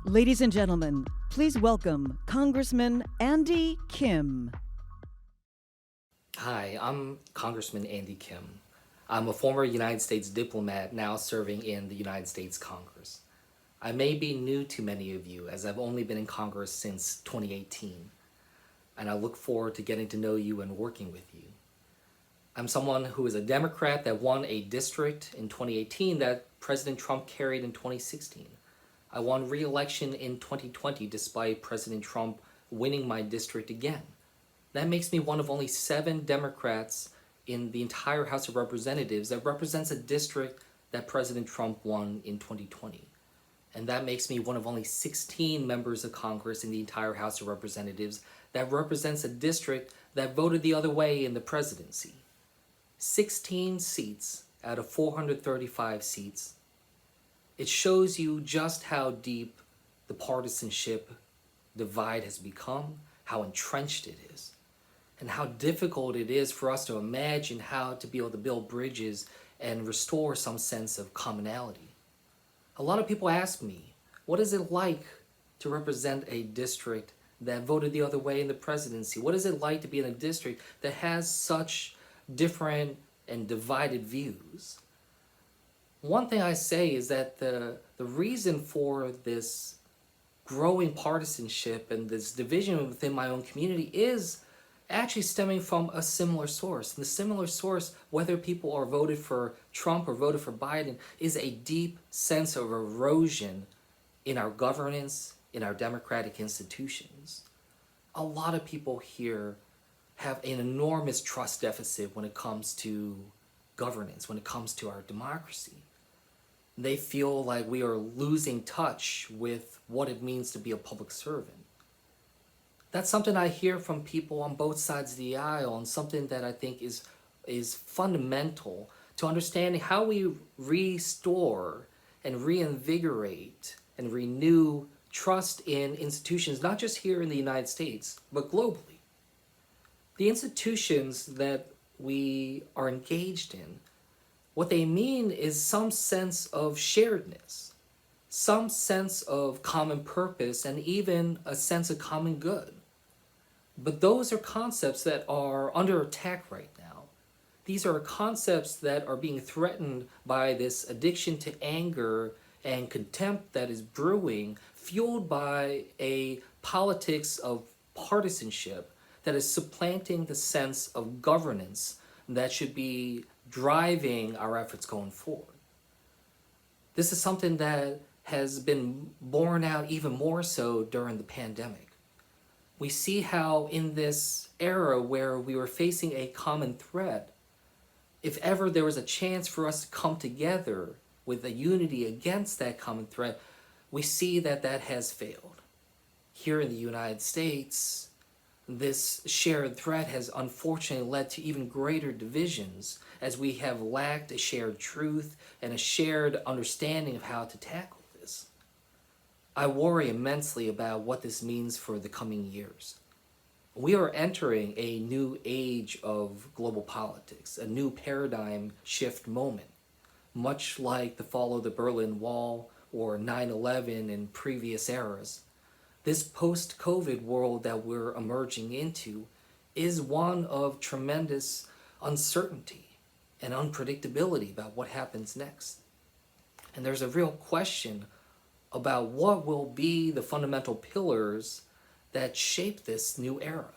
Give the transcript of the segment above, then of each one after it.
Ladies and gentlemen, please welcome Congressman Andy Kim. Hi, I'm Congressman Andy Kim. I'm a former United States diplomat now serving in the United States Congress. I may be new to many of you as I've only been in Congress since 2018, and I look forward to getting to know you and working with you. I'm someone who is a Democrat that won a district in 2018 that President Trump carried in 2016. I won re-election in 2020 despite President Trump winning my district again. That makes me one of only 7 Democrats in the entire House of Representatives that represents a district that President Trump won in 2020. And that makes me one of only 16 members of Congress in the entire House of Representatives that represents a district that voted the other way in the presidency. 16 seats out of 435 seats. It shows you just how deep the partisanship divide has become, how entrenched it is, and how difficult it is for us to imagine how to be able to build bridges and restore some sense of commonality. A lot of people ask me, what is it like to represent a district that voted the other way in the presidency? What is it like to be in a district that has such different and divided views? One thing I say is that the reason for this growing partisanship and this division within my own community is actually stemming from a similar source. And the similar source, whether people are voted for Trump or voted for Biden, is a deep sense of erosion in our governance, in our democratic institutions. A lot of people here have an enormous trust deficit when it comes to governance, when it comes to our democracy. They feel like we are losing touch with what it means to be a public servant. That's something I hear from people on both sides of the aisle, and something that I think is fundamental to understanding how we restore and reinvigorate and renew trust in institutions, not just here in the United States, but globally. The institutions that we are engaged in, what they mean is some sense of sharedness, some sense of common purpose, and even a sense of common good. But those are concepts that are under attack right now. These are concepts that are being threatened by this addiction to anger and contempt that is brewing, fueled by a politics of partisanship that is supplanting the sense of governance that should be driving our efforts going forward. This is something that has been borne out even more so during the pandemic. We see how in this era where we were facing a common threat, if ever there was a chance for us to come together with a unity against that common threat, we see that that has failed. Here in the United States, this shared threat has unfortunately led to even greater divisions as we have lacked a shared truth and a shared understanding of how to tackle this. I worry immensely about what this means for the coming years. We are entering a new age of global politics, a new paradigm shift moment, much like the fall of the Berlin Wall or 9/11 in previous eras. This post-COVID world that we're emerging into is one of tremendous uncertainty and unpredictability about what happens next. And there's a real question about what will be the fundamental pillars that shape this new era.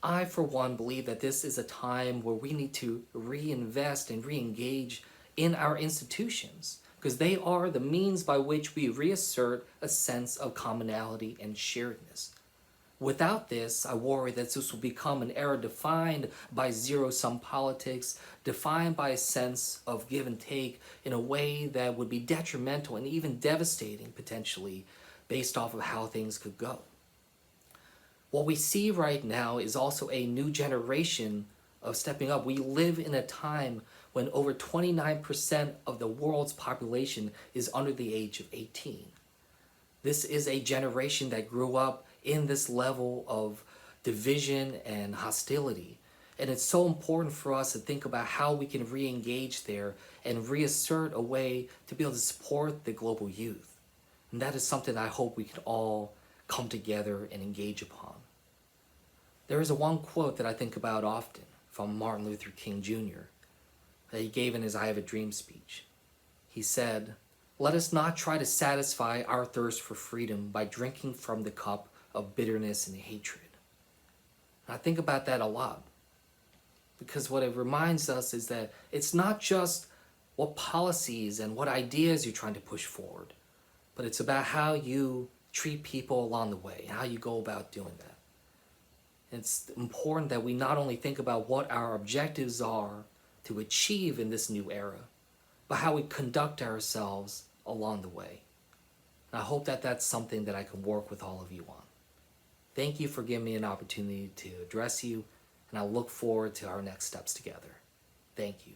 I, for one, believe that this is a time where we need to reinvest and re-engage in our institutions, because they are the means by which we reassert a sense of commonality and sharedness. Without this, I worry that this will become an era defined by zero-sum politics, defined by a sense of give and take in a way that would be detrimental and even devastating, potentially, based off of how things could go. What we see right now is also a new generation of stepping up. We live in a time when over 29% of the world's population is under the age of 18. This is a generation that grew up in this level of division and hostility. And it's so important for us to think about how we can re-engage there and reassert a way to be able to support the global youth. And that is something I hope we can all come together and engage upon. There is one quote that I think about often from Martin Luther King Jr. that he gave in his I Have a Dream speech. He said, "Let us not try to satisfy our thirst for freedom by drinking from the cup of bitterness and hatred." And I think about that a lot, because what it reminds us is that it's not just what policies and what ideas you're trying to push forward, but it's about how you treat people along the way, how you go about doing that. It's important that we not only think about what our objectives are to achieve in this new era, but how we conduct ourselves along the way. And I hope that that's something that I can work with all of you on. Thank you for giving me an opportunity to address you, and I look forward to our next steps together. Thank you.